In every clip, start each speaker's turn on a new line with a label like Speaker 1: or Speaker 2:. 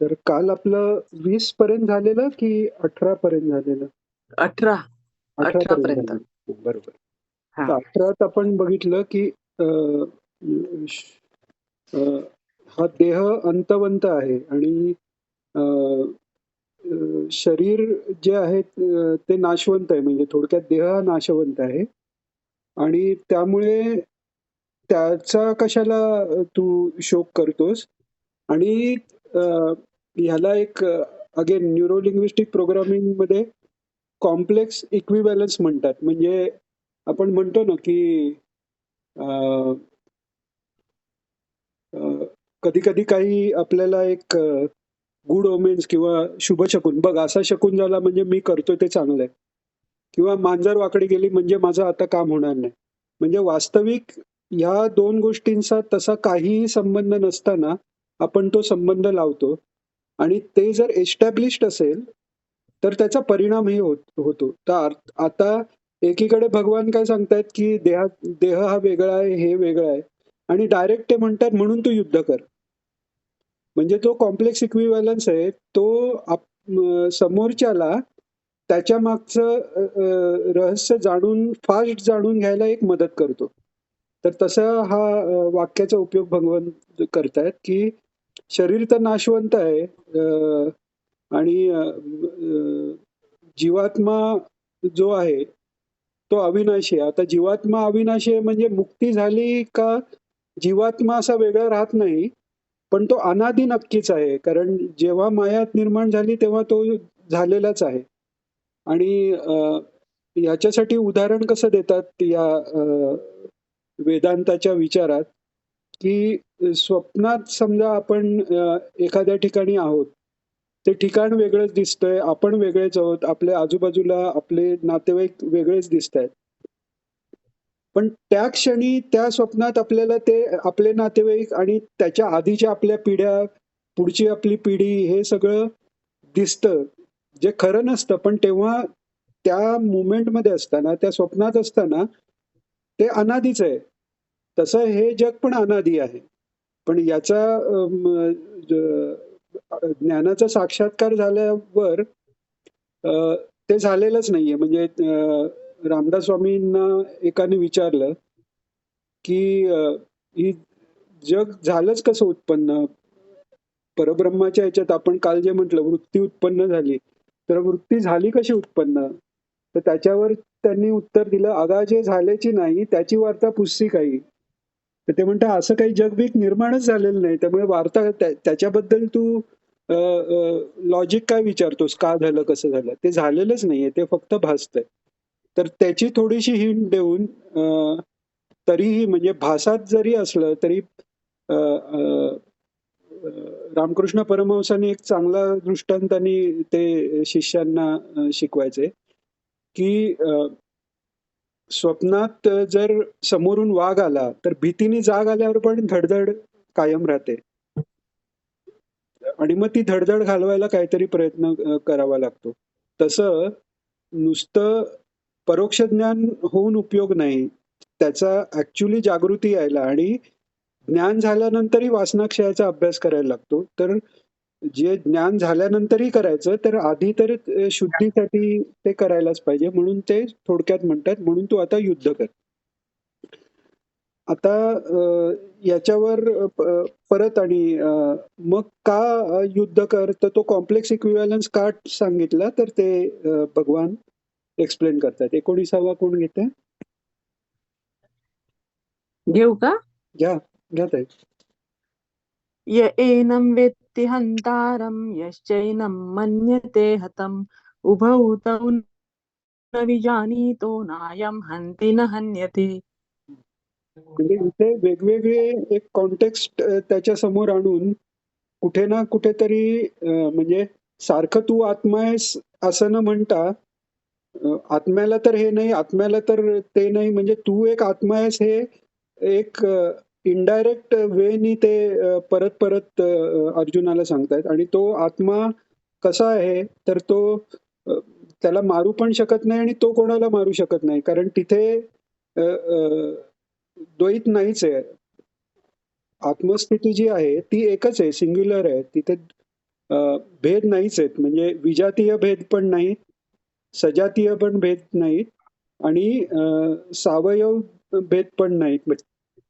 Speaker 1: तर काल आपलं 20 पर्यंत झालेलं की 18 पर्यंत झालेलं?
Speaker 2: 18
Speaker 1: 18
Speaker 2: 18
Speaker 1: पर्यंत
Speaker 2: पर्यंत.
Speaker 1: झालेलं. बरोबर.
Speaker 2: हां.
Speaker 1: तर 18त आपण बघितलं की अ, श अ, हा देह अंतवंत आहे आणि अ, शरीर जे आहे ते नाशवंत आहे. म्हणजे थोडक्यात देह हा नाशवंत आहे आणि त्यामुळे त्याचा कशाला तू शोक करतोस? आणि अ, ह्याला एक अगेन न्यूरो लिंग्विस्टिक प्रोग्रामिंगमध्ये कॉम्प्लेक्स इक्विव्हॅलन्स म्हणतात. म्हणजे आपण म्हणतो ना, की कधी-कधी काही आपल्याला एक गुड ओमेन्स किंवा शुभ शकून, बघ असा शकून झाला म्हणजे मी करतोय ते चांगलं आहे. किंवा मांजर वाकडी गेली म्हणजे माझं आता काम होणार नाही. म्हणजे वास्तविक ह्या 2 गोष्टींचा तसा काहीही संबंध नसताना आपण तो संबंध लावतो आणि ते जर एस्टॅब्लिश्ड असेल, तर त्याचा परिणामही होतो. तर आता एकीकडे भगवान काय सांगतायत, की देह हा वेगळा आहे, हे वेगळं आहे आणि डायरेक्ट ते म्हणतात म्हणून तू युद्ध कर. म्हणजे तो कॉम्प्लेक्स इक्विव्हॅलन्स आहे, तो समोरच्याला त्याच्या मागचं रहस्य फास्ट जाणून घ्यायला एक मदत करतो. तर तसा हा वाक्याचा उपयोग भगवान करतायत, की शरीर तर नाशवंत आहे आणि जीवात्मा जो आहे, तो अविनाशी आहे. आता जीवात्मा अविनाशी आहे म्हणजे मुक्ती झाली का जीवात्मा असा वेगळा राहत नाही, पण तो अनादी नक्कीच आहे. कारण जेव्हा माया निर्माण झाली तेव्हा तो झालेलाच आहे. आणि ह्याच्यासाठी उदाहरण कसं देतात या वेदांताच्या विचारात, की स्वप्नात समजा आपण एखाद्या ठिकाणी आहोत. ते ठिकाण वेगळंच दिसतंय, आपण वेगळेच आहोत, आपल्या आजूबाजूला आपले नातेवाईक वेगळेच दिसतायत. पण त्या क्षणी त्या स्वप्नात आपल्याला ते आपले नातेवाईक आणि त्याच्या आधीच्या आपल्या पिढ्या, पुढची आपली पिढी हे सगळं दिसतं. जे खरं नसतं, पण तेव्हा त्या मोमेंटमध्ये असताना, त्या स्वप्नात असताना ते अनादीच आहे. तसं हे जग पण अनादी आहे. पण याचा ज्ञानाचा साक्षात्कार झाल्यावर ते झालेलंच नाहीये. म्हणजे रामदास स्वामींना एकाने विचारलं, की ही जग झालंच कसं उत्पन्न? परब्रह्माच्या ह्याच्यात आपण काल जे म्हटलं वृत्ती उत्पन्न झाली. तर वृत्ती झाली कशी उत्पन्न? तर त्याच्यावर त्यांनी उत्तर दिलं, "अगा जे झाल्याची नाही त्याची वार्ता पुसती काही." तर ते म्हणतात असं काही जगबीक निर्माणच झालेलं नाही. त्यामुळे वार्ता त्याच्याबद्दल तू लॉजिक काय विचारतोस? का झालं, कसं झालं? ते झालेलंच नाहीये. ते फक्त भासतंय. तर त्याची थोडीशी हिंट देऊन तरीही म्हणजे भासात जरी असलं तरी अ, अ, अ, रामकृष्ण परमहंसांनी एक चांगला दृष्टांतानी ते शिष्यांना शिकवायचे, की स्वप्नात जर समोरून वाघ आला, तर भीतीने जाग आल्यावर पण धडधड कायम राहते. आणि मग ती धडधड घालवायला काहीतरी प्रयत्न करावा लागतो. तसं नुसतं परोक्ष ज्ञान होऊन उपयोग नाही. त्याचा ॲक्चुअली जागृती यायला आणि ज्ञान झाल्यानंतरही वासनाक्षयाचा अभ्यास करायला लागतो. तर जे ज्ञान झाल्यानंतरही करायचं, तर आधी तर शुद्धीसाठी ते करायलाच पाहिजे. म्हणून ते थोडक्यात म्हणतात, म्हणून तू आता युद्ध कर. आता याच्यावर परत आणि मग का युद्ध कर? तर तो कॉम्प्लेक्स इक्विव्हॅलन्स का सांगितला? तर ते भगवान एक्सप्लेन करतात. 19वा कोण घेतंय?
Speaker 2: घेऊ का?
Speaker 1: घ्या, घ्या ताई.
Speaker 2: य एनं वेत्ति हन्तारं यश्चैनं मन्यते हतम् उभौ तौ न विजानीतो नायं हन्ति न हन्यते.
Speaker 1: म्हणजे इथे वेगवेगळे एक कॉन्टेक्स्ट त्याच्या समोर आणून कुठे ना कुठेतरी म्हणजे सारखं तू आत्मा आहेस असं न म्हणता आत्म्याला तर हे नाही, आत्म्याला तर ते नाही, म्हणजे तू एक आत्मा आहेस हे एक इनडायरेक्ट वेनी ते परत परत अर्जुनाला सांगतायत आणि तो आत्मा कसा आहे तर तो अ, त्याला मारू पण शकत नाही आणि तो कोणाला मारू शकत नाही कारण तिथे अ, अ, द्वैत नाहीच आहे. आत्मस्थिती जी आहे ती एकच आहे, सिंग्युलर आहे. तिथे भेद नाहीच आहेत. म्हणजे विजातीय भेद पण नाहीत, सजातीय पण भेद नाहीत आणि सावयव भेद पण नाहीत.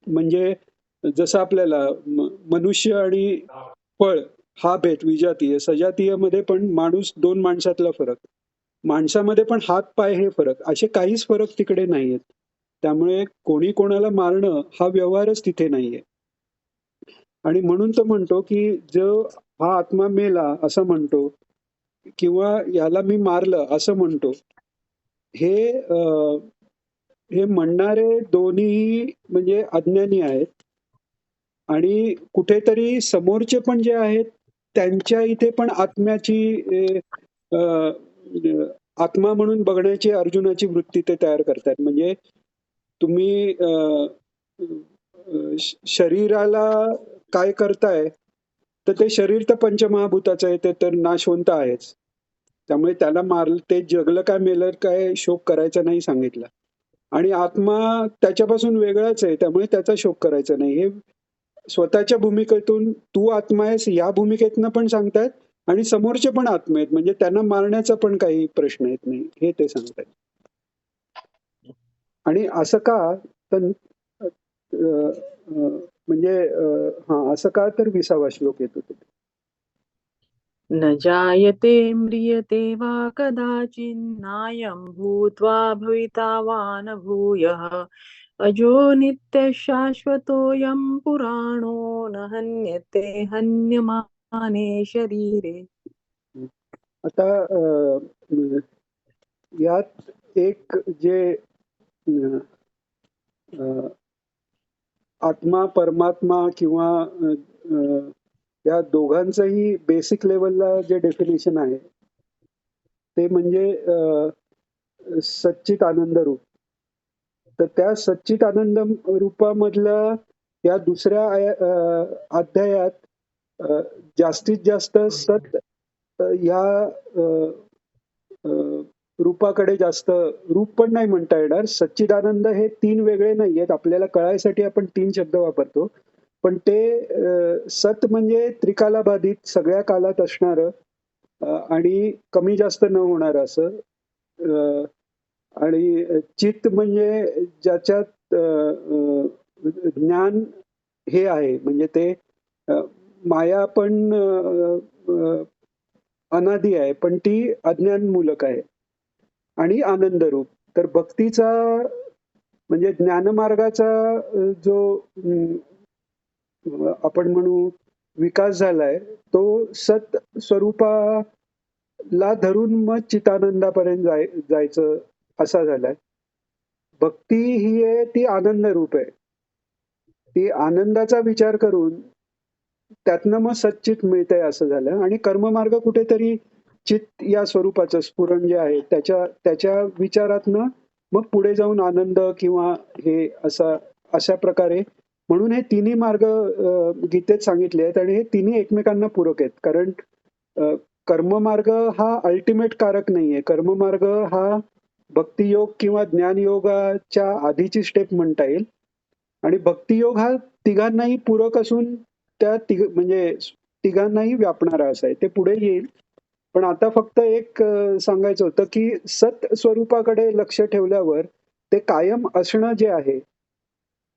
Speaker 1: म्हणजे जसं आपल्याला मनुष्य आणि फळ हा भेद विजातीय, सजातीयमध्ये पण माणूस 2 माणसातला फरक, माणसामध्ये पण हात पाय हे फरक, असे काहीच फरक तिकडे नाहीयेत. त्यामुळे कोणी कोणाला मारणं हा व्यवहारच तिथे नाहीये. आणि म्हणून तो म्हणतो की जो हा आत्मा मेला असं म्हणतो किंवा याला मी मारलं असं म्हणतो. हे हे म्हणणारे दोन्हीही म्हणजे अज्ञानी आहेत आणि कुठेतरी समोरचे पण जे आहेत त्यांच्या इथे पण आत्म्याची अ, अ, आत्मा म्हणून बघण्याची अर्जुनाची वृत्ती ते तयार करतात. म्हणजे तुम्ही शरीराला काय करताय, तर ते शरीर तर पंचमहाभूताचं आहे, ते तर नाशवंत आहेच. त्यामुळे त्याला मारलं ते जगलं काय मेलं काय शोक करायचा नाही सांगितलं. आणि आत्मा त्याच्यापासून वेगळाच आहे, त्यामुळे त्याचा शोक करायचा नाही. हे स्वतःच्या भूमिकेतून तू आत्मा आहेस या भूमिकेतनं पण सांगतायत आणि समोरचे पण आत्मा आहेत. म्हणजे त्यांना मारण्याचा पण काही प्रश्न येत नाही, हे ते सांगतायत. आणि असं का? तर म्हणजे असं का तर 20वा श्लोक येतो तिथे.
Speaker 2: न जायते म्रियते वा कदाचिन्नायं भूत्वा भविता वा न भूयः अजो नित्यः शाश्वतोऽयं पुराणो न हन्यते हन्यमाने शरीरे.
Speaker 1: आता यात एक जे अ, अ, आत्मा, परमात्मा किंवा अ, अ, या दोघांचंही बेसिक लेव्हलला जे डेफिनेशन आहे, ते म्हणजे सच्चित आनंद रूप. तर त्या सच्चित आनंद रूपामधल्या या दुसऱ्या अध्यायात अ, जास्तीत जास्त सत या अ, अ, रूपाकडे जास्त रूप पण नाही म्हणता येणार. सच्चिदानंद हे 3 वेगळे नाहीयेत. आपल्याला कळायसाठी आपण 3 शब्द वापरतो. पण ते सत म्हणजे त्रिकालाबाधित सगळ्या कालात असणारं आणि कमी जास्त न होणारं असं. अ, आणि चित्त म्हणजे ज्याच्यात ज्ञान हे आहे म्हणजे ते अ, माया पण अनादी आहे, पण ती अज्ञानमूलक आहे आणि आनंदरूप. तर भक्तीचा म्हणजे ज्ञानमार्गाचा जो आपण म्हणू विकास झालाय, तो सत स्वरूपाला धरून मग चितानंदापर्यंत जायचं असा झालाय. भक्ती ही आहे ती आनंद रूप आहे. ती आनंदाचा विचार करून त्यातनं मग सच्चित मिळतंय असं झालं आणि कर्ममार्ग कुठेतरी चित्त या स्वरूपाचं स्फुरण जे आहे त्याच्या त्याच्या विचारातनं मग पुढे जाऊन आनंद किंवा हे अशा प्रकारे म्हणून हे तिन्ही मार्ग गीतेत सांगितले आहेत आणि हे तिन्ही एकमेकांना पूरक आहेत. कारण अ, कर्ममार्ग हा अल्टिमेट कारक नाहीये. कर्ममार्ग हा भक्तियोग किंवा ज्ञानयोगाच्या आधीची स्टेप म्हणता येईल आणि भक्तियोग हा तिघांनाही पूरक असून त्या म्हणजे तिघांनाही व्यापणारा असा आहे. ते पुढे येईल. पण आता फक्त एक सांगायचं होतं, की सत स्वरूपाकडे लक्ष ठेवल्यावर ते कायम असणं जे आहे,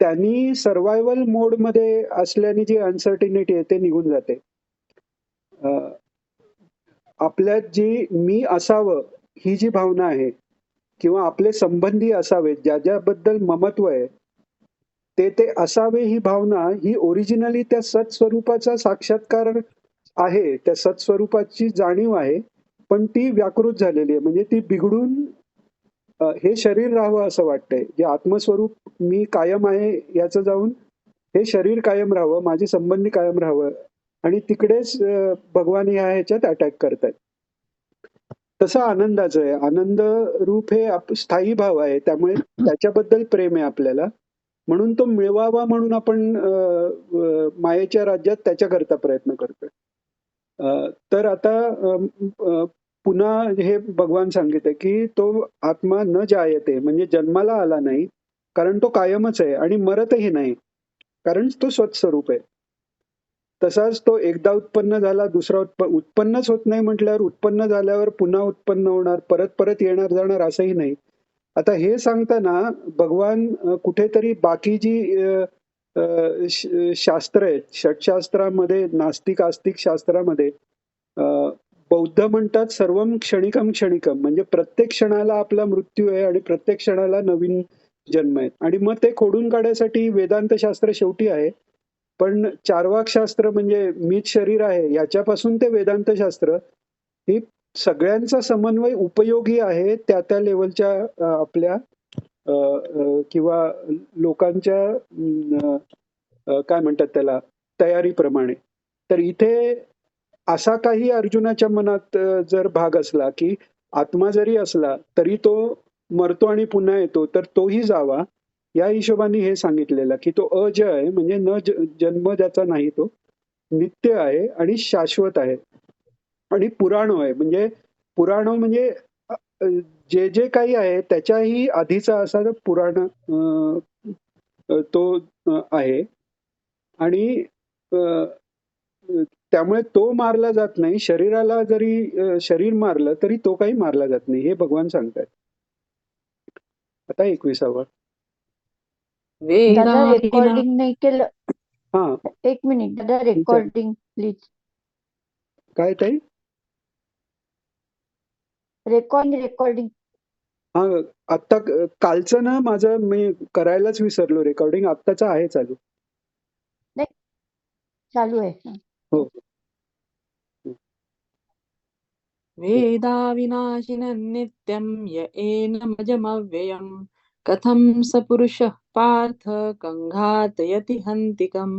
Speaker 1: त्यांनी सर्व्हायव्हल मोडमध्ये असल्याने जी अनसर्टिनिटी आहे ते निघून जाते. अ, आपल्यात जी मी असावं ही जी भावना आहे किंवा आपले संबंधी असावेत, ज्याच्याबद्दल ममत्व आहे, ते असावे ही भावना ही ओरिजिनली त्या सत्स्वरूपाचा साक्षात्कार आहे. त्या सत्स्वरूपाची जाणीव आहे. पण ती व्याकृत झालेली आहे. म्हणजे ती बिघडून हे शरीर राहावं असं वाटतंय. जे आत्मस्वरूप मी कायम आहे याचं जाऊन हे शरीर कायम राहावं, माझे संबंधी कायम राहावं आणि तिकडेच भगवान ह्याच्यात अटॅक करतायत. तसं आनंदाचं आहे. आनंद रूप हे स्थायी भाव आहे. त्यामुळे त्याच्याबद्दल प्रेम आहे आपल्याला. म्हणून तो मिळवावा म्हणून आपण मायेच्या राज्यात त्याच्याकरता प्रयत्न करतोय. तर आता पुन्हा हे भगवान सांगितलंय, की तो आत्मा न जायते म्हणजे जन्माला आला नाही. कारण तो कायमच आहे आणि मरतही नाही. कारण तो स्वतःस्वरूप आहे. तसाच तो एकदा उत्पन्न झाला, दुसरा उत्पन्नच होत नाही म्हटल्यावर उत्पन्न झाल्यावर पुन्हा उत्पन्न होणार, परत परत येणार जाणार असंही नाही. आता हे सांगताना भगवान कुठेतरी बाकी जी शास्त्र आहेत, षटशास्त्रामध्ये, नास्तिक आस्तिक शास्त्रामध्ये अ, बौद्ध म्हणतात सर्वम क्षणिकम क्षणिकम, म्हणजे प्रत्येक क्षणाला आपला मृत्यू आहे आणि प्रत्येक क्षणाला नवीन जन्म आहे. आणि मग ते खोडून काढण्यासाठी वेदांत शास्त्र शेवटी आहे. पण चार्वाक शास्त्र म्हणजे मीच शरीर आहे याच्यापासून ते वेदांत शास्त्र, ही सगळ्यांचा समन्वय उपयोगी आहे त्या त्या लेवलच्या आपल्या किंवा लोकांच्या काय म्हणतात त्याला, तयारीप्रमाणे. तर इथे असा काही अर्जुनाच्या मनात जर भाग असला की आत्मा जरी असला तरी तो मरतो आणि पुन्हा येतो, तर तोही जावा, या हिशोबाने हे सांगितलेलं की तो अज आहे, म्हणजे न जन्म ज्याचा नाही, तो नित्य आहे आणि शाश्वत आहे आणि पुराणो आहे. म्हणजे पुराणो म्हणजे अ, अ, जे जे काही आहे त्याच्याही आधीचा असा पुराण तो आहे. आणि अ, अ, त्यामुळे तो मारला जात नाही. शरीराला जरी शरीर मारलं तरी तो काही मारला जात नाही, हे भगवान सांगतायत. आता 21वा.
Speaker 3: दादा
Speaker 2: वेदाविना
Speaker 3: रेकॉर्डिंग नाही केलं.
Speaker 1: हा,
Speaker 3: एक मिनिट दादा,
Speaker 1: विचार.
Speaker 3: Recording please.
Speaker 1: काय ताई?
Speaker 3: रेकॉर्डिंग.
Speaker 1: हा, आत्ता कालचं ना माझं मी करायलाच विसरलो रेकॉर्डिंग. आत्ताचं आहे चालू.
Speaker 3: नाही, चालू आहे.
Speaker 1: हो.
Speaker 2: वेदाविनाशिनं नित्यं य एनमजमव्ययम् कथं स पुरुषः पार्थ कङ्घातयति हन्तिकम्.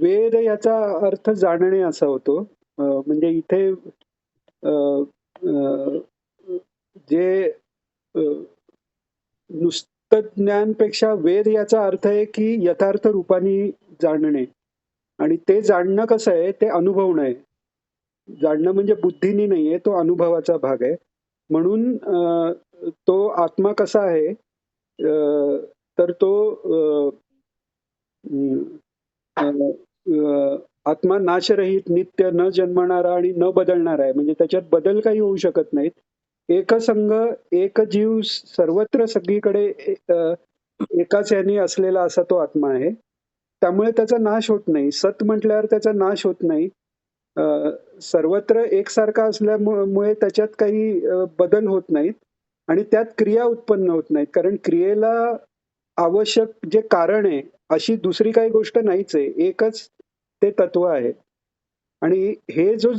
Speaker 1: वेद याचा अर्थ जाणणे असा होतो. म्हणजे इथे अ, अ, जे अ, नुसतं ज्ञानपेक्षा वेद याचा अर्थ आहे की यथार्थ रूपाने जाणणे. आणि ते जाणणं कसं आहे, ते अनुभवणं आहे. जाणणं म्हणजे बुद्धीने नाहीये, तो अनुभवाचा भाग आहे. म्हणून तो आत्मा कसा आहे, तर तो अ, अ, आत्मा नाशरहित, नित्य, न जन्मणारा आणि न बदलणारा आहे. म्हणजे त्याच्यात बदल काही होऊ शकत नाहीत. एकसंग, एक जीव, सर्वत्र सगळीकडे एकाच याने असलेला असा तो आत्मा आहे. त्यामुळे त्याचा नाश होत नाही. सत म्हटल्यावर त्याचा नाश होत नाही. अ, सर्वत्र एकसारखा असल्यामुळे त्याच्यात काही बदल होत नाहीत आणि त्यात क्रिया उत्पन्न होत नाहीत. कारण क्रियेला आवश्यक जे कारण आहे अशी दुसरी काही गोष्ट नाहीच आहे. एकच ते तत्व आहे. आणि हे जो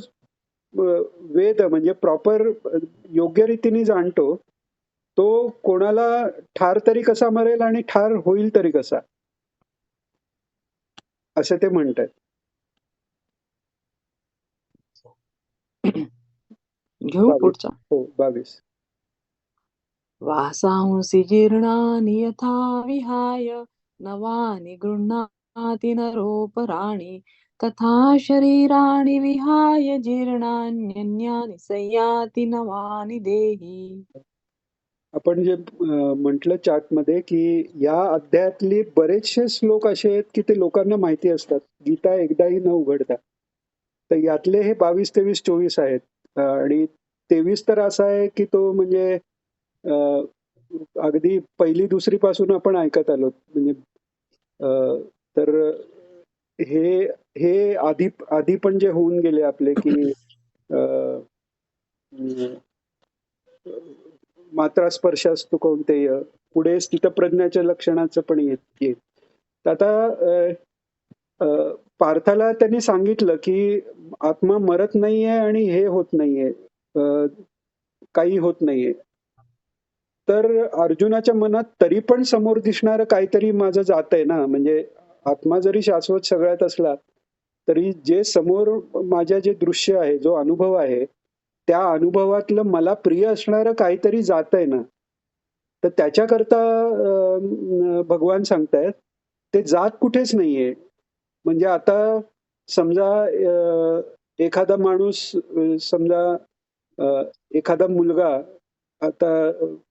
Speaker 1: वेद म्हणजे प्रॉपर योग्य रीतीने जाणतो, तो कोणाला ठार तरी कसा मरेल आणि ठार होईल तरी कसा, असं ते म्हणतात.
Speaker 2: घेऊ पुढचा.
Speaker 1: हो, 22.
Speaker 2: वासांसि जीर्णानि यथा विहाय नवानि गृह्णाति नरोपराणि तथा शरीराणि विहाय जीर्णान्यन्यानि संयाति नवानि देहि.
Speaker 1: आपण जे म्हटलं चार्टमध्ये की या अध्यायातले बरेचसे श्लोक असे आहेत की ते लोकांना माहिती असतात, गीता एकदाही न उघडता. तर यातले हे 22, 23, 24 आहेत. आणि 23 तर असा आहे की तो म्हणजे अगदी पहिली दुसरी पासून आपण ऐकत आलो. म्हणजे तर हे हे आधी आधी पण जे होऊन गेले आपले की मात्रा स्पर्शास्तु कौंतेय, पुढे स्थितप्रज्ञाच्या लक्षणाचं पण येईल. तर आता पार्थाला त्यांनी सांगितलं की आत्मा मरत नाहीये आणि हे होत नाहीये, काही होत नाहीये. तर अर्जुनाच्या मनात तरी पण समोर दिसणारं काहीतरी माझं जातंय ना. म्हणजे आत्मा जरी शाश्वत सगळ्यात असला तरी जे समोर माझ्या जे दृश्य आहे, जो अनुभव आहे, त्या अनुभवातलं मला प्रिय असणारं काहीतरी जातंय ना. तर त्याच्याकरता भगवान सांगतायत ते जात कुठेच नाहीये. म्हणजे आता समजा एखादा माणूस, समजा एखादा मुलगा, आता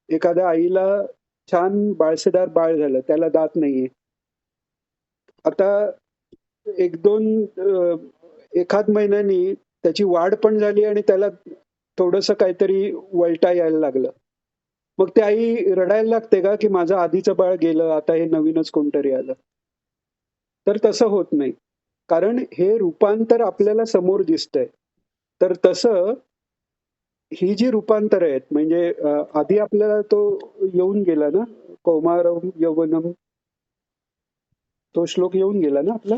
Speaker 1: एखाद्या आईला छान बाळसेदार बाळ झालं, त्याला दात नाहीये. आता एक दोन एखाद महिन्यानी त्याची वाढ पण झाली आणि त्याला थोडंसं काहीतरी वळता यायला लागलं. मग ती आई रडायला लागते का, की माझं आधीचं बाळ गेलं, आता हे नवीनच कोणतरी आलं? तर तसं होत नाही. कारण हे रूपांतर आपल्याला समोर दिसतंय. तर तसं ही जी रूपांतर आहेत म्हणजे आधी आपल्याला तो येऊन गेला ना, कौमारम यौवनम तो श्लोक येऊन गेला ना आपला?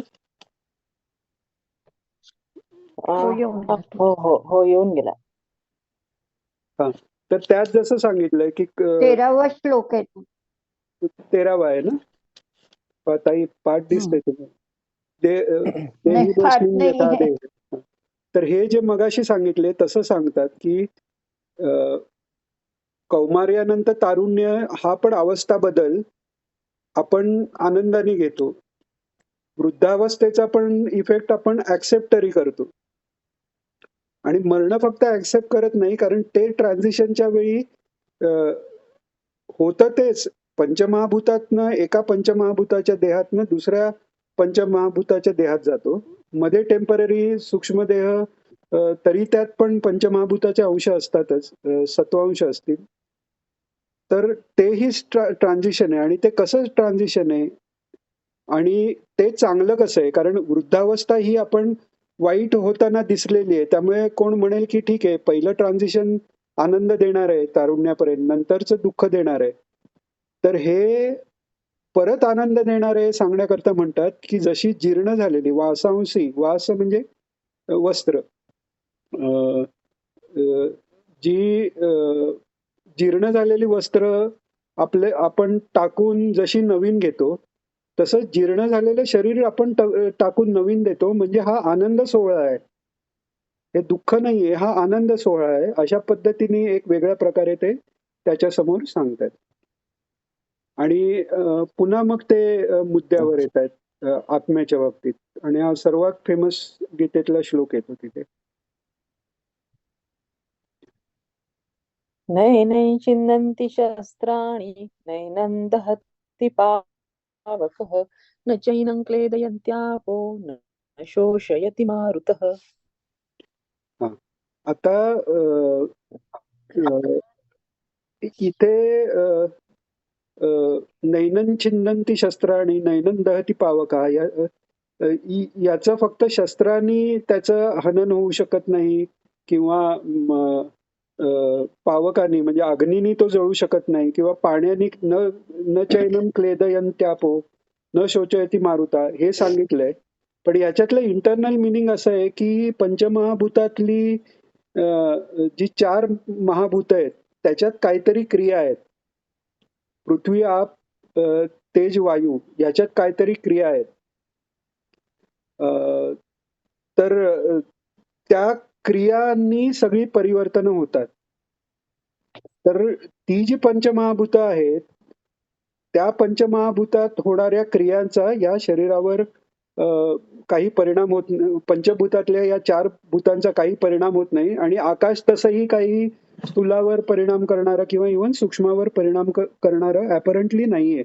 Speaker 3: हो येऊन गेला तो.
Speaker 2: हो हो हो येऊन गेला.
Speaker 1: हां. तर त्यात जसं सांगितलंय, की
Speaker 3: 13वा श्लोक आहे तो.
Speaker 1: 13वा आहे ना? ताई पाठ दिसतंय तुम्हाला.
Speaker 3: नाही
Speaker 1: देही
Speaker 3: पाठ
Speaker 1: देस्मिन्
Speaker 3: नाही
Speaker 1: यथा
Speaker 3: आहे.
Speaker 1: देह. हां. तर हे जे मगाशी सांगितले तसं सांगतात, की अ, कौमार्यानंतर तारुण्य हा पण अवस्था बदल आपण आनंदाने घेतो. वृद्धावस्थेचा पण इफेक्ट आपण ॲक्सेप्ट तरी करतो. आणि मरणं फक्त ॲक्सेप्ट करत नाही, कारण ते ट्रान्झिशनच्या वेळी अ, होतं तेच. पंचमहाभूतातनं एका पंचमहाभूताच्या देहातनं दुसऱ्या पंचमहाभूताच्या देहात जातो. मध्ये टेम्पररी सूक्ष्मदेह तरी त्यात पण पंचमहाभूताचे अंश असतातच. सत्वांश असतील. तर तेही ट्रान्झिशन आहे आणि ते कसं ट्रान्झिशन आहे? आणि ते चांगलं कसं आहे? कारण वृद्धावस्था ही आपण वाईट होताना दिसलेली आहे. त्यामुळे कोण म्हणेल, की ठीक आहे पहिलं ट्रान्झिशन आनंद देणार आहे तारुण्यापर्यंत, नंतरचं दुःख देणार आहे. तर हे परत आनंद देणार आहे सांगण्याकरता म्हणतात, की जशी जीर्ण झालेली वासांसी, वास म्हणजे वस्त्र. अ, अ, जी जीर्ण झालेली वस्त्र आपण टाकून जशी नवीन घेतो, तसं जीर्ण झालेलं शरीर आपण टाकून नवीन देतो. म्हणजे हा आनंद सोहळा आहे. हे दुःख नाहीये, हा आनंद सोहळा आहे. अशा पद्धतीने एक वेगळ्या प्रकारे ते त्याच्यासमोर सांगतायत. आणि पुन्हा मग ते मुद्द्यावर येतायत आत्म्याच्या बाबतीत. आणि हा सर्वात फेमस गीतेतला श्लोक येतो तिथे.
Speaker 2: नैनं छिन्दन्ति शस्त्राणि नैनं दहति पावकः न चैनं क्लेदयन्त्यापो न शोषयति मारुतः.
Speaker 1: हां. आता अ, इथे नैनं छिन्दन्ति शस्त्राणि नैनं दहति पावकः याचं फक्त शस्त्रांनी त्याचं हनन होऊ शकत नाही किंवा पावकानी म्हणजे अग्नीनी तो जळू शकत नाही किंवा पाण्याने न न चैनं क्लेदयन्त्यापो न शोचयति मारुता हे सांगितलंय. पण याच्यातलं इंटरनल मिनिंग असं आहे, की पंचमहाभूतातली जी 4 महाभूत आहेत, त्याच्यात काहीतरी क्रिया आहेत. पृथ्वी, आप, तेज, वायू याच्यात काहीतरी क्रिया आहेत. तर त्या क्रियांनी सगळी परिवर्तनं होतात. तर ती जी पंचमहाभूतं आहेत, त्या पंचमहाभूतात होणाऱ्या क्रियांचा या शरीरावर काही परिणाम होत पंचभूतातल्या या 4 भूतांचा काही परिणाम होत नाही आणि आकाश तसंही काही स्थूलावर परिणाम करणारा किंवा इव्हन सूक्ष्मावर परिणाम करणारं अपॅरंटली नाहीये.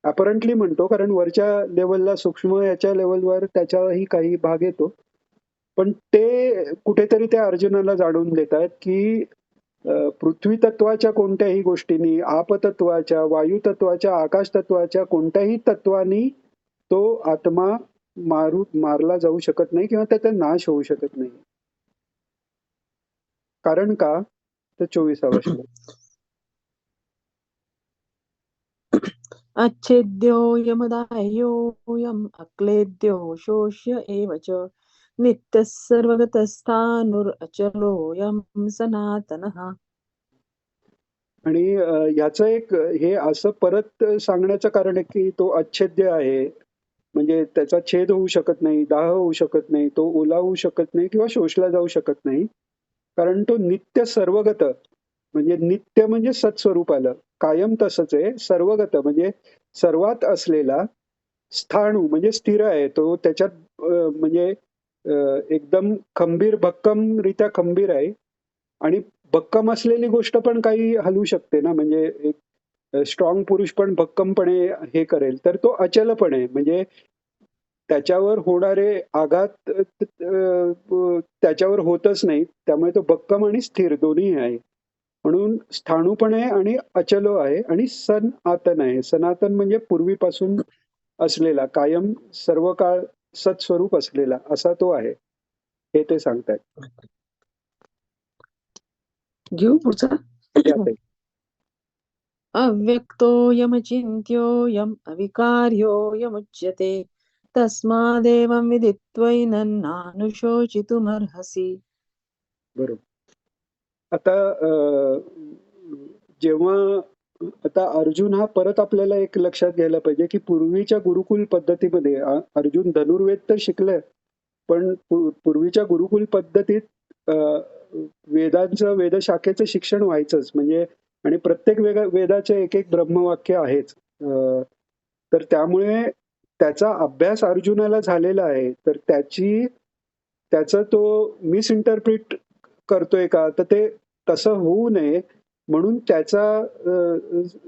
Speaker 1: अपॅरंटली म्हणतो कारण वरच्या लेव्हलला सूक्ष्म याच्या लेव्हलवर त्याचाही काही भाग येतो. पण ते कुठेतरी त्या अर्जुनाला जाणून देतात, की पृथ्वी तत्वाच्या कोणत्याही गोष्टींनी, आपतत्वाच्या, वायू तत्वाच्या, आकाश तत्वाच्या कोणत्याही तत्वानी तो आत्मा मारला जाऊ शकत नाही किंवा त्याचा नाश होऊ शकत नाही. कारण का? तर 24वा श्लोक.
Speaker 2: अच्छेद्योऽयमदाह्योऽयम् अक्लेद्यो शोष्य एव च नित्यः सर्वगतस्थाणुरचलोऽयं सनातनः.
Speaker 1: आणि ह्याचं एक हे असं परत सांगण्याचं कारण आहे, की तो अच्छेद्य आहे. म्हणजे त्याचा छेद होऊ शकत नाही, दाह होऊ शकत नाही, तो ओलावू शकत नाही किंवा शोषला जाऊ शकत नाही. कारण तो नित्य सर्वगत म्हणजे नित्य म्हणजे सत्स्वरूपाला कायम तसंच आहे. सर्वगत म्हणजे सर्वात असलेला, स्थाणू म्हणजे स्थिर आहे तो त्याच्यात म्हणजे एकदम खंबीर भक्कमरित्या खंबीर आहे आणि भक्कम असलेली गोष्ट पण काही हलू शकते ना, म्हणजे एक स्ट्रॉंग पुरुष पण भक्कमपणे हे करेल, तर तो अचलपणे म्हणजे त्याच्यावर होणारे आघात त्याच्यावर होतच नाही. त्यामुळे तो भक्कम आणि स्थिर दोन्ही आहे. म्हणून स्थाणू पण आहे आणि अचलो आहे आणि सनातन आहे. सनातन म्हणजे पूर्वीपासून असलेला, कायम सर्व काळ सत्स्वरूप असलेला असा तो आहे. हे ते सांगतायत.
Speaker 2: घेऊ पुढचा.
Speaker 1: यात
Speaker 2: अव्यक्तोऽयमचिन्त्योऽयम् अविकार्योऽयमुच्यते तस्मादेवं विदित्वैनं नानुशोचितुमर्हसि.
Speaker 1: बरोबर. आता जेव्हा आता अर्जुन हा परत आपल्याला एक लक्षात घ्यायला पाहिजे की पूर्वीच्या गुरुकुल पद्धतीमध्ये अर्जुन धनुर्वेद तर शिकले, पण पूर्वीच्या गुरुकुल पद्धतीत वेदांचं वेदशाखेचं शिक्षण व्हायचंच. म्हणजे आणि प्रत्येक वेदाचे एक एक ब्रह्मवाक्य आहेच. तर त्यामुळे त्याचा अभ्यास अर्जुनाला झालेला आहे. तर त्याचं तो मिसइंटरप्रिट करतोय का, तर ते तसं होऊ नये म्हणून त्याचा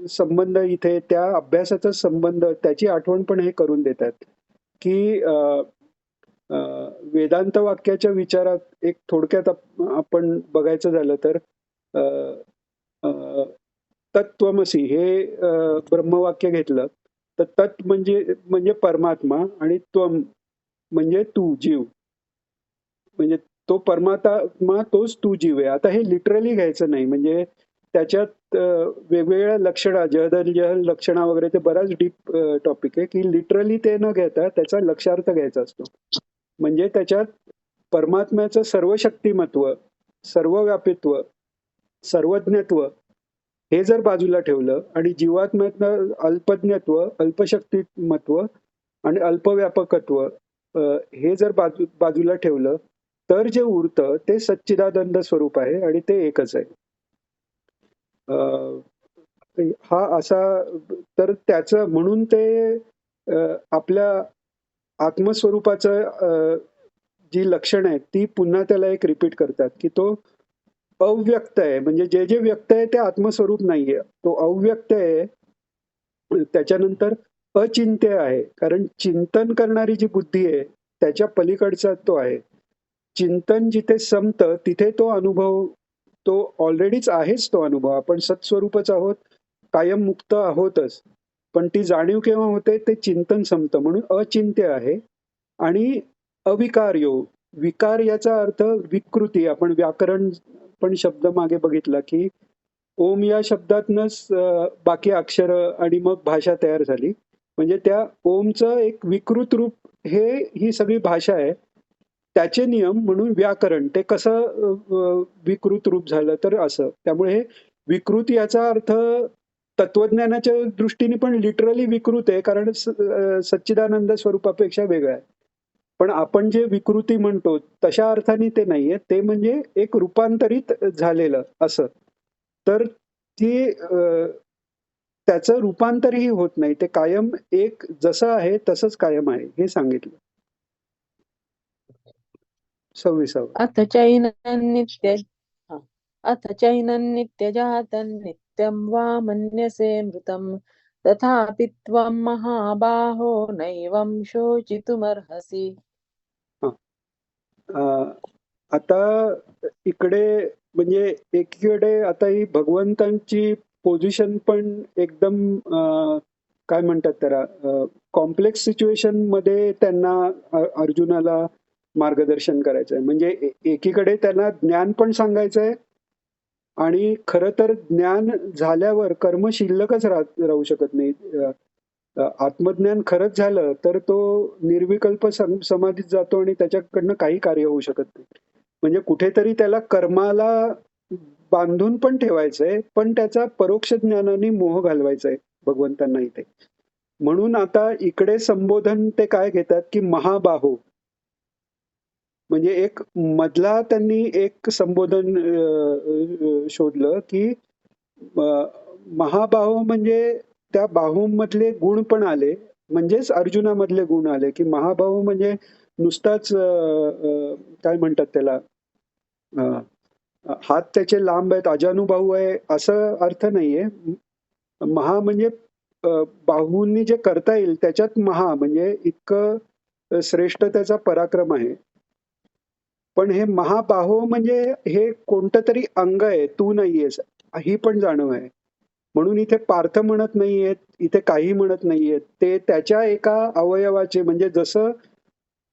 Speaker 1: संबंध इथे त्या अभ्यासाचा संबंध, त्याची आठवण पण हे करून देतात की वेदांत वाक्याच्या विचारात एक थोडक्यात आपण बघायचं झालं तर तत्त्वमसी हे ब्रह्मवाक्य घेतलं तर तत् म्हणजे परमात्मा आणि त्वम म्हणजे तू जीव, म्हणजे तो परमात्मा तोच तू जीव आहे. आता हे लिटरली घ्यायचं नाही. म्हणजे त्याच्यात वेगवेगळ्या लक्षणा, जहल लक्षणा वगैरे ते बराच डीप टॉपिक आहे की लिटरली ते न घेता त्याचा लक्षार्थ घ्यायचा असतो. म्हणजे त्याच्यात परमात्म्याचं सर्व शक्तिमत्व, सर्वव्यापित्व, सर्वज्ञत्व हे जर बाजूला ठेवलं आणि जीवात्म्यातलं अल्पज्ञत्व, अल्पशक्तिमत्व आणि अल्पव्यापकत्व हे जर बाजूला ठेवलं तर जे उरतं ते सच्चिदानंद स्वरूप आहे आणि ते एकच आहे. हा असा, तर त्याचं म्हणून ते आपल्या आत्मस्वरूपाचं जी लक्षणं आहेत ती पुन्हा त्याला एक रिपीट करतात की तो अव्यक्त आहे. म्हणजे जे जे व्यक्त आहे ते आत्मस्वरूप नाहीये, तो अव्यक्त आहे. त्याच्यानंतर अचिंत्य आहे, कारण चिंतन करणारी जी बुद्धी आहे त्याच्या पलीकडचा तो आहे. चिंतन जिथे संपतं तिथे तो अनुभव, तो ऑलरेडीच आहेच तो अनुभव. आपण सत्स्वरूपच आहोत, कायम मुक्त आहोतच. पण ती जाणीव केव्हा होते, ते चिंतन संपतं. म्हणून अचिंत्य आहे आणि अविकार्यो. विकार याचा अर्थ विकृती. आपण व्याकरण पण शब्द मागे बघितला की ओम या शब्दातनच बाकी अक्षर आणि मग भाषा तयार झाली. म्हणजे त्या ओमचं एक विकृत रूप ही सगळी भाषा आहे. त्याचे नियम म्हणून व्याकरण, ते कसं विकृत रूप झालं तर असं. त्यामुळे हे विकृत याचा अर्थ तत्वज्ञानाच्या दृष्टीने पण लिटरली विकृत आहे, कारण सच्चिदानंद स्वरूपापेक्षा वेगळं आहे. पण आपण जे विकृती म्हणतो तशा अर्थाने ते नाहीये, ते म्हणजे एक रूपांतरित झालेलं असं. तर ती त्याचं रूपांतरही होत नाही, ते कायम एक जसं आहे तसंच कायम आहे हे सांगितलं. 26.
Speaker 2: अथ चैनं नित्य अथ चैनं नित्यजातं नित्यं वा मन्यसे मृतं तथापि त्वं महाबाहो नैवं शोचितुमर्हसि.
Speaker 1: आता इकडे म्हणजे एकीकडे आता ही भगवंतांची पोझिशन पण एकदम काय म्हणतात त्याला, कॉम्प्लेक्स सिच्युएशन मध्ये त्यांना अर्जुनाला मार्गदर्शन करायचंय. म्हणजे एकीकडे त्यांना ज्ञान पण सांगायचंय आणि खरं तर ज्ञान झाल्यावर कर्म शिल्लकच राहू शकत नाही. आत्मज्ञान खरंच झालं तर तो निर्विकल्प समाधीत जातो आणि त्याच्याकडनं काही कार्य होऊ शकत नाही. म्हणजे कुठेतरी त्याला कर्माला बांधून पण ठेवायचंय, पण त्याचा परोक्ष ज्ञानाने मोह घालवायचा आहे भगवंतांना इथे. म्हणून आता इकडे संबोधन ते काय घेतात की महाबाहो, म्हणजे एक मधला त्यांनी एक संबोधन शोधलं की महाबाहो म्हणजे त्या बाहूंमधले गुण पण आले, म्हणजेच अर्जुनामधले गुण आले. की महाबाहू म्हणजे नुसताच काय म्हणतात त्याला, हात त्याचे लांब आहेत, अजानुबाहू आहे असं अर्थ नाहीये. महा म्हणजे बाहूंनी जे करता येईल त्याच्यात महा, म्हणजे इतकं श्रेष्ठ त्याचा पराक्रम आहे. पण हे महाबाहो म्हणजे हे कोणतं तरी अंग आहे, तू नाहीयेस, ही पण जाणीव आहे. म्हणून इथे पार्थ म्हणत नाहीयेत, इथे काही म्हणत नाहीयेत. ते त्याच्या एका अवयवाचे, म्हणजे जसं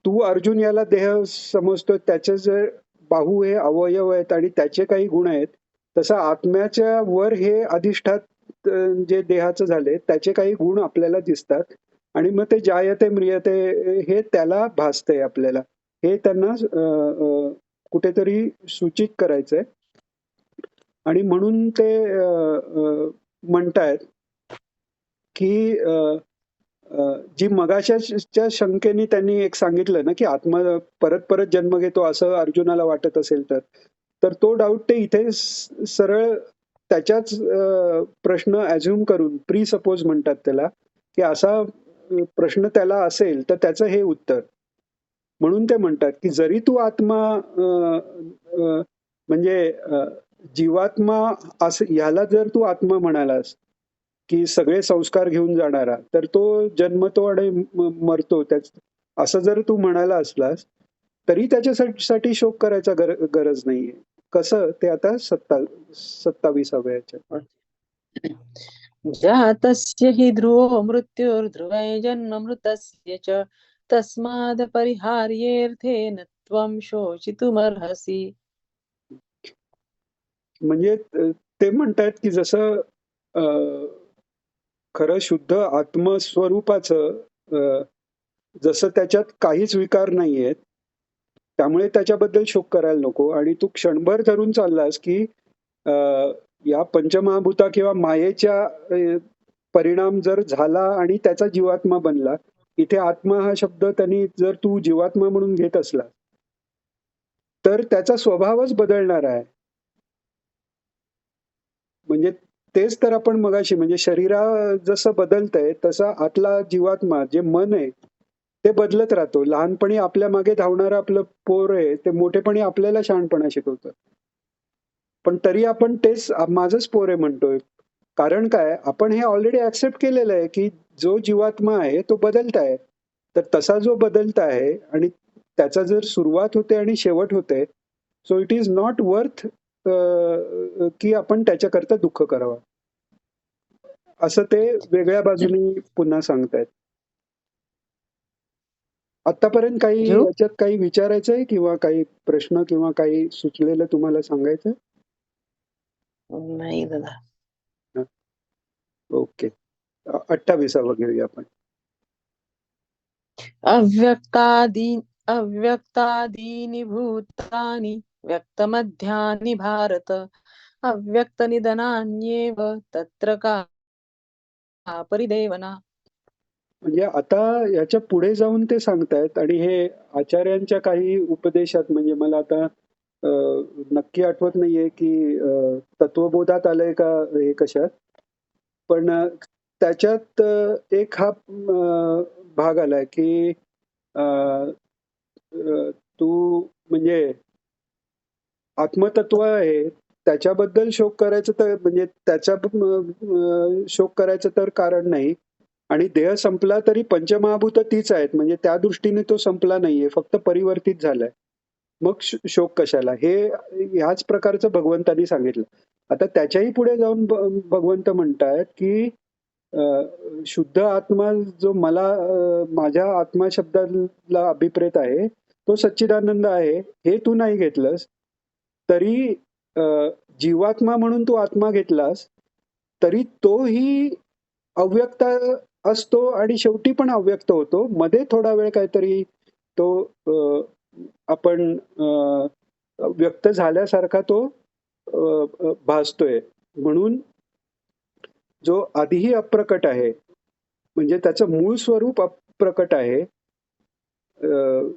Speaker 1: तू अर्जुन याला देह समजतो, त्याचे जे बाहू हे अवयव आहेत आणि त्याचे काही गुण आहेत, तसं आत्म्याच्या वर हे अधिष्ठात जे देहाचं झाले त्याचे काही गुण आपल्याला दिसतात आणि मग ते जायते म्रियते हे त्याला भासतंय आपल्याला. हे त्यांना कुठेतरी सूचित करायचंय आणि म्हणून ते म्हणतायत की जी मगाच्या शंकेने त्यांनी एक सांगितलं ना की आत्मा परत परत जन्म घेतो असं अर्जुनाला वाटत असेल तर तो डाऊट ते इथे सरळ त्याच्याच प्रश्न अझ्युम करून प्री सपोज म्हणतात त्याला, की असा प्रश्न त्याला असेल तर त्याचं हे उत्तर. म्हणून ते म्हणतात की जरी तू आत्मा म्हणजे जीवात्मा असं ह्याला जर तू आत्मा म्हणालास की सगळे संस्कार घेऊन जाणारा, तर तो जन्मतो आणि मरतो त्याच असं जर तू म्हणाला असलास तरी त्याच्यासाठी शोक करायचा गरज नाहीये. कसं ते आता 27व्या याच्यात.
Speaker 2: जातस्य हि ध्रुवो मृत्युर्ध्रुवै जन्म मृतस्य च तस्माद् परिहार्येऽर्थेन त्वं शोचितुमर्हसि.
Speaker 1: म्हणजे ते म्हणतात की जसं खरं शुद्ध आत्मस्वरूपाचं जसं त्याच्यात काहीच विकार नाहीयेत, त्यामुळे त्याच्याबद्दल शोक करायला नको. आणि तू क्षणभर धरून चाललास की या पंचमहाभूता किंवा मायेच्या परिणाम जर झाला आणि त्याचा जीवात्मा बनला, इथे आत्मा हा शब्द त्यांनी जर तू जीवात्मा म्हणून घेत असला तर त्याचा स्वभावच बदलणार आहे. म्हणजे तेच तर आपण मगाशी म्हणजे शरीरा जसं बदलतंय तसा आतला जीवात्मा जे मन आहे ते बदलत राहतो. लहानपणी आपल्या मागे धावणारं आपलं पोर आहे ते मोठेपणी आपल्याला शहाणपणा शिकवतं. पण तरी आपण तेच माझंच पोर आहे म्हणतोय. कारण काय, आपण हे ऑलरेडी ऍक्सेप्ट केलेलं आहे की जो जीवात्मा आहे तो बदलत आहे. तर तसा जो बदलत आहे आणि त्याचा जर सुरुवात होते आणि शेवट होते, so it is not worth की आपण त्याच्याकरता दुःख करावं, असं ते वेगळ्या बाजूनी पुन्हा सांगतायत. आतापर्यंत काही
Speaker 2: घेऊ
Speaker 1: याच्यात काही विचारायचंय किंवा काही प्रश्न किंवा काही सुचलेलं तुम्हाला सांगायचं?
Speaker 2: नाही दादा.
Speaker 1: ओके. 28वा घेऊया आपण.
Speaker 2: अव्यक्तादीनि भूतानि व्यक्तमध्यानि भारत अव्यक्तनिधनान्येव तत्र का परिदेवना.
Speaker 1: म्हणजे आता याच्या पुढे जाऊन ते सांगतायत आणि हे आचार्यांच्या काही उपदेशात, म्हणजे मला आता नक्की आठवत नाहीये की तत्वबोधात आलंय का हे कशात, पण त्याच्यात एक हा भाग आलाय की तू म्हणजे आत्मतत्व आहे त्याच्याबद्दल शोक करायचं तर म्हणजे त्याच्या शोक करायचं तर कारण नाही. आणि देह संपला तरी पंचमहाभूत तीच आहेत, म्हणजे त्या दृष्टीने तो संपला नाहीये, फक्त परिवर्तित झालाय. मग शोक कशाला, हे ह्याच प्रकारचं भगवंतांनी सांगितलं. आता त्याच्याही पुढे जाऊन भगवंत म्हणतायत की शुद्ध आत्मा जो मला माझ्या आत्मा शब्दाला अभिप्रेत आहे तो सच्चिदानंद आहे, हे तू नाही घेतलंस तरी जीवात्मा म्हणून तू आत्मा घेतलास तरी तोही अव्यक्त असतो आणि शेवटी पण अव्यक्त होतो. मध्ये थोडा वेळ काहीतरी तो आपण व्यक्त झाल्यासारखा तो भासतोय. म्हणून जो आधीही अप्रकट आहे, म्हणजे त्याचं मूळ स्वरूप अप्रकट आहे,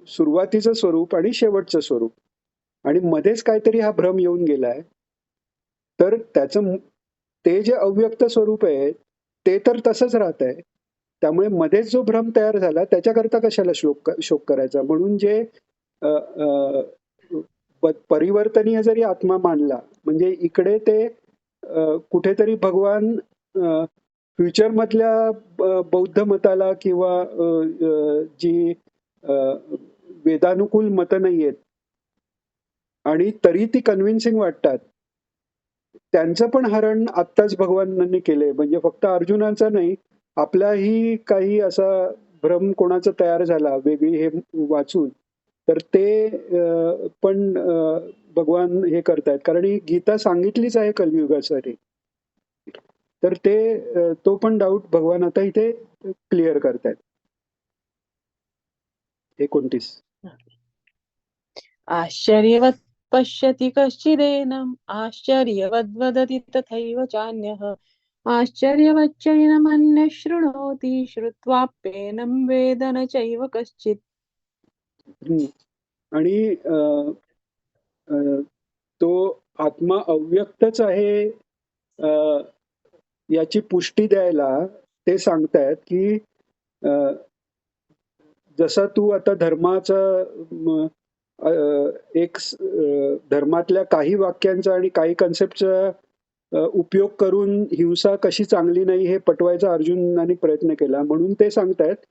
Speaker 1: सुरुवातीचं स्वरूप आणि शेवटचं स्वरूप, आणि मध्येच काहीतरी हा भ्रम येऊन गेलाय, तर त्याचं ते जे अव्यक्त स्वरूप आहे ते तर तसंच राहत आहे. त्यामुळे मध्येच जो भ्रम तयार झाला त्याच्याकरता कशाला शोक करायचा. म्हणून जे परिवर्तनीय जरी आत्मा मानला, म्हणजे इकडे ते कुठेतरी भगवान फ्युचर मधल्या बौद्ध मताला किंवा जी वेदानुकूल मतं नाही आहेत आणि तरी ती कन्व्हिन्सिंग वाटतात. त्यांचं पण हरण आत्ताच भगवानांनी केलंय. म्हणजे फक्त अर्जुनाचा नाही, आपलाही काही असा भ्रम कोणाचा तयार झाला वेगळी हे वाचून, तर ते पण भगवान हे करतायत. कारण ही गीता सांगितलीच आहे कलियुगासाठी. तर ते तो पण डाऊट भगवान आता इथे क्लिअर करतायत. 29.
Speaker 2: आश्चर्यवत् पश्यति कश्चिदेनम् आश्चर्यवद्वदति तथैव चान्यः आश्चर्यवच्चैनमन्यः शृणोति श्रुत्वाप्येनं वेद न चैव कश्चित्.
Speaker 1: हम्म. आणि तो आत्मा अव्यक्तच आहे याची पुष्टी द्यायला ते सांगतायत की जसा तू आता धर्माचा एक धर्मातल्या काही वाक्यांचा आणि काही कन्सेप्टचा उपयोग करून हिंसा कशी चांगली नाही हे पटवायचा अर्जुनाने प्रयत्न केला. म्हणून ते सांगतायत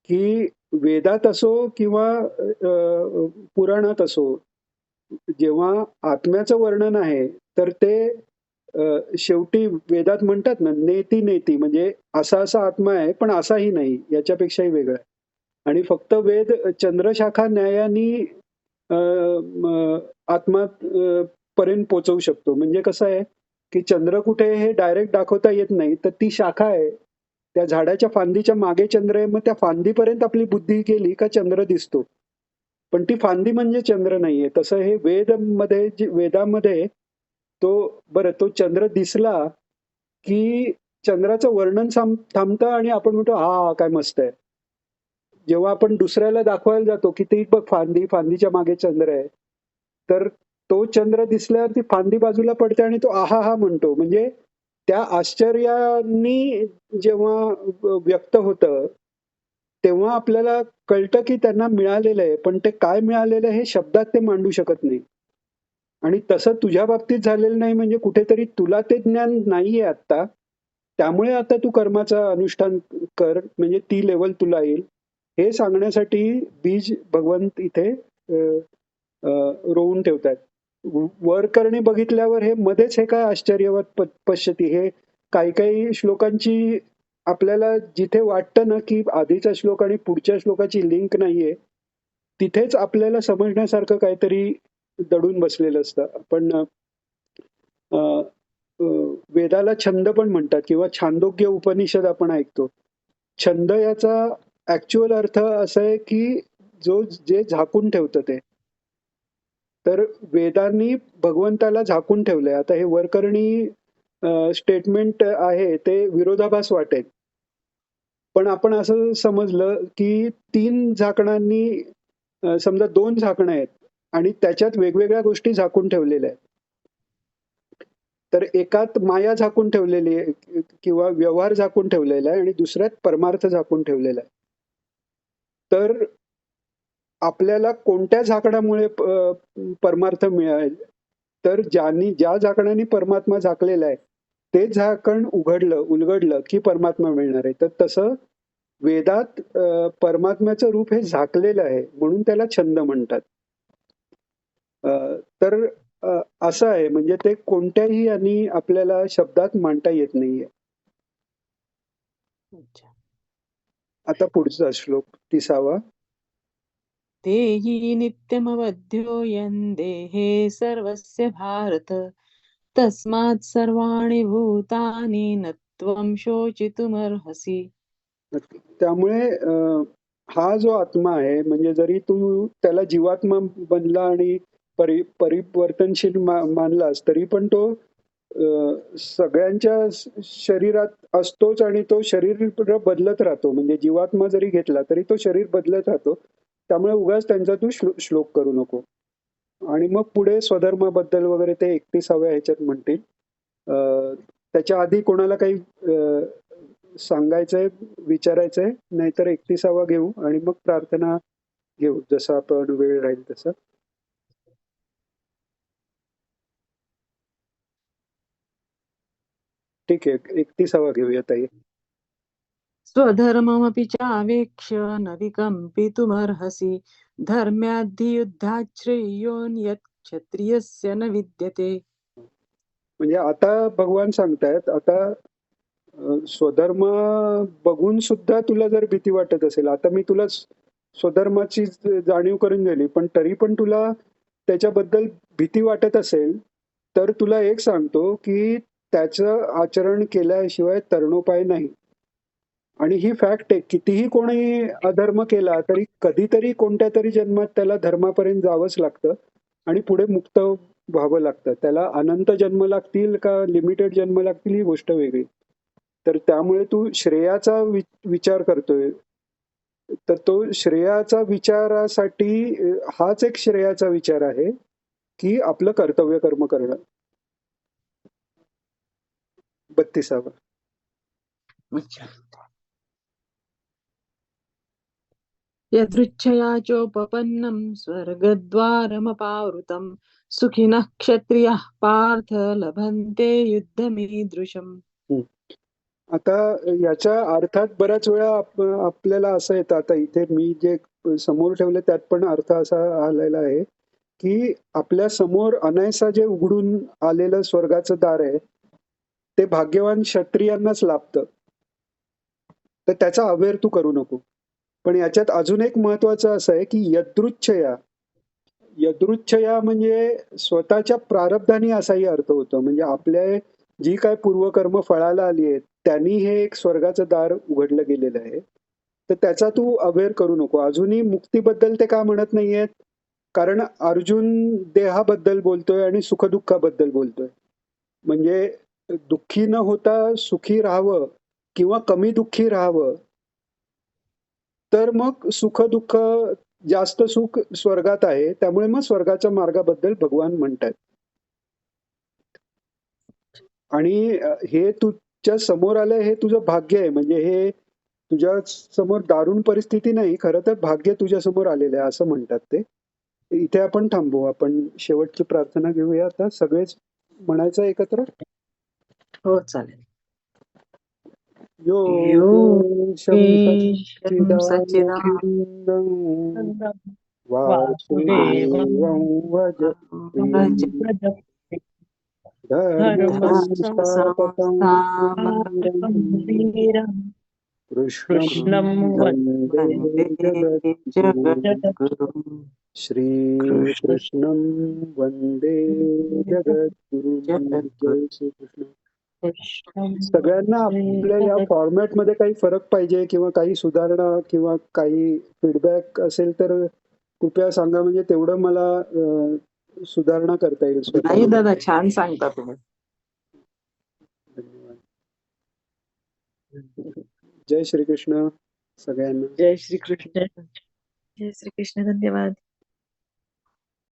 Speaker 1: की वेदात असो किंवा पुराणात असो, जेव्हा आत्म्याचं वर्णन आहे तर ते शेवटी वेदात म्हणतात ना, नेती नेती, म्हणजे असा असा आत्मा आहे पण असाही नाही, याच्यापेक्षाही वेगळा आहे. आणि फक्त वेद चंद्रशाखा न्यायानी आत्मा पर्यंत पोहोचवू शकतो. म्हणजे कसं आहे की चंद्र कुठे आहे हे डायरेक्ट दाखवता येत नाही, तर ती शाखा आहे त्या झाडाच्या फांदीच्या मागे चंद्र आहे, मग त्या फांदीपर्यंत आपली बुद्धी गेली का चंद्र दिसतो. पण ती फांदी म्हणजे चंद्र नाहीये. तसं हे वेदामध्ये तो चंद्र दिसला की चंद्राचं वर्णन थांबतं आणि आपण म्हणतो हा काय मस्त आहे. जेव्हा आपण दुसऱ्याला दाखवायला जातो की ती बघ फांदीच्या मागे चंद्र आहे, तर तो चंद्र दिसल्यावर ती फांदी बाजूला पडते आणि तो आहा हा म्हणतो. म्हणजे त्या आश्चर्यानी जेव्हा व्यक्त होतं तेव्हा आपल्याला कळतं की त्यांना मिळालेलं आहे, पण ते काय मिळालेलं आहे हे शब्दात ते मांडू शकत नाही. आणि तसं तुझ्या बाबतीत झालेलं नाही, म्हणजे कुठेतरी तुला ते ज्ञान नाहीये आता, त्यामुळे आता तू कर्माचं अनुष्ठान कर, म्हणजे ती लेवल तुला येईल हे सांगण्यासाठी बीज भगवंत इथे रोवून ठेवतात. वर करणे बघितल्यावर हे मध्येच हे काय आश्चर्यवत पश्यती, हे काही काही श्लोकांची आपल्याला जिथे वाटतं ना की आधीचा श्लोक आणि पुढच्या श्लोकाची लिंक नाहीये, तिथेच आपल्याला समजण्यासारखं काहीतरी दडून बसलेलं असतं. पण वेदाला छंद पण म्हणतात किंवा छांदोग्य उपनिषद आपण ऐकतो. छंद याचा ऍक्च्युअल अर्थ असा आहे की जे झाकून ठेवतं ते. तर वेदांनी भगवंताला झाकून ठेवलंय. आता हे वरकरणी स्टेटमेंट आहे ते विरोधाभास वाटेल, पण आपण असं समजलं की 3 झाकणांनी समजा 2 झाकणं आहेत आणि त्याच्यात वेगवेगळ्या गोष्टी झाकून ठेवलेल्या आहेत. तर एकात माया झाकून ठेवलेली आहे किंवा व्यवहार झाकून ठेवलेला आहे आणि दुसऱ्यात परमार्थ झाकून ठेवलेला आहे. तर आपल्याला कोणत्या झाकणामुळे परमार्थ मिळेल, तर ज्या झाकणाने परमात्मा झाकलेला आहे ते झाकण उलगडलं की परमात्मा मिळणार आहे. तर तसं वेदात परमात्म्याचं रूप हे झाकलेलं आहे, म्हणून त्याला छंद म्हणतात. तर असं आहे, म्हणजे ते कोणत्याही यांनी आपल्याला शब्दात मांडता येत नाहीये. आता पुढचा श्लोक 30वा.
Speaker 2: तेहि नित्यमवध्योऽयं देहे सर्वस्य भारत तस्मात् सर्वाणि भूतानि न त्वं शोचितुमर्हसि.
Speaker 1: त्यामुळे हा जो आत्मा आहे, म्हणजे जरी तू त्याला जीवात्मा बनला आणि परिवर्तनशील मानलास, तरी पण तो सगळ्यांच्या शरीरात असतोच आणि तो शरीर बदलत राहतो. म्हणजे जीवात्मा जरी घेतला तरी तो शरीर बदलत राहतो. त्यामुळे उगाच त्यांचा तू श्लोक करू नको. आणि मग पुढे स्वधर्माबद्दल वगैरे ते 31व्या ह्याच्यात म्हणतील. त्याच्या आधी कोणाला काही सांगायचंय, विचारायचंय, नाहीतर 31वा घेऊ आणि मग प्रार्थना घेऊ, जसं आपण वेळ राहील तसं. ठीक आहे, 31वा घेऊया ताई.
Speaker 2: स्वधर्ममपि चावेक्ष्य न विकम्पितुमर्हसि धर्म्याद्धियुद्धात् श्रेयोन्यत् क्षत्रियस्य न विद्यते.
Speaker 1: म्हणजे आता भगवान सांगतायत, आता स्वधर्म बघून सुद्धा तुला जर भीती वाटत असेल, आता मी तुला स्वधर्माची जाणीव करून दिली, पण तरी पण तुला त्याच्याबद्दल भीती वाटत असेल, तर तुला एक सांगतो की त्याचं आचरण केल्याशिवाय तरणोपाय नाही. आणि ही फॅक्ट आहे, कितीही कोणी अधर्म केला तरी कधीतरी कोणत्या तरी जन्मात त्याला धर्मापर्यंत जावंच लागतं आणि पुढे मुक्त व्हावं लागतं. त्याला अनंत जन्म लागतील का लिमिटेड जन्म लागतील ही गोष्ट वेगळी. तर त्यामुळे तू श्रेयाचा विचार करतोय, तर तो श्रेयाचा विचारासाठी हाच एक श्रेयाचा विचार आहे की आपलं कर्तव्य कर्म करणं. 32वा.
Speaker 2: अच्छा. यदृच्छया चोपपन्नं स्वर्गद्वारमपावृतं सुखिनः क्षत्रियः पार्थ लभन्ते युद्धमीदृशम्.
Speaker 1: आता याच्या अर्थात बऱ्याच वेळा आपल्याला असं येतं, आता इथे मी जे समोर ठेवले त्यात पण अर्थ असा आलेला आहे की आपल्या समोर अनायसा जे उघडून आलेलं स्वर्गाचं दार आहे ते भाग्यवान क्षत्रियांनाच लाभतं. तर त्याचा अवेअर तू करू नको. पण याच्यात अजून एक महत्वाचं असं आहे की यदृच्छया, यदृच्छया म्हणजे स्वतःच्या प्रारब्धाने असाही अर्थ होतो. म्हणजे आपल्या जी काय पूर्वकर्म फळाला आली आहेत त्यांनी हे एक स्वर्गाचं दार उघडलं गेलेलं आहे. तर त्याचा तू अवेअर करू नको. अजूनही मुक्तीबद्दल ते का म्हणत नाहीयेत, कारण अर्जुन देहाबद्दल बोलतोय आणि सुखदुःखाबद्दल बोलतोय. म्हणजे दुःखी न होता सुखी राहावं किंवा कमी दुःखी राहावं, तर मग सुख दुःख जास्त सुख स्वर्गात आहे. त्यामुळे मग स्वर्गाच्या मार्गाबद्दल भगवान म्हणतात. आणि हे तुझ्या समोर आलं हे तुझं भाग्य आहे. म्हणजे हे तुझ्या समोर दारुण परिस्थिती नाही, खरं तर भाग्य तुझ्या समोर आलेलं आहे असं म्हणतात ते. इथे आपण थांबू. आपण शेवटची प्रार्थना घेऊया आता सगळेच म्हणायचं एकत्र.
Speaker 2: हो चालेल.
Speaker 1: यो
Speaker 2: योगेशं
Speaker 1: सच्चिदानन्दं वासुदेवं
Speaker 2: भज
Speaker 1: भज धर्मसंस्थापकं कृष्णं वन्दे जगद्गुरुं. श्रीकृष्णं वन्दे जगद्गुरुं. जय श्रीकृष्ण. सगळ्यांना आपल्या या फॉर्मॅटमध्ये काही फरक पाहिजे किंवा काही सुधारणा किंवा काही फीडबॅक असेल तर कृपया सांगा. म्हणजे तेवढं मला सुधारणा करता येईल स्वतः.
Speaker 2: नाही दादा, छान सांगता तुम्ही.
Speaker 1: धन्यवाद. जय श्रीकृष्ण सगळ्यांना.
Speaker 2: जय श्रीकृष्ण.
Speaker 4: जय श्री कृष्ण. धन्यवाद.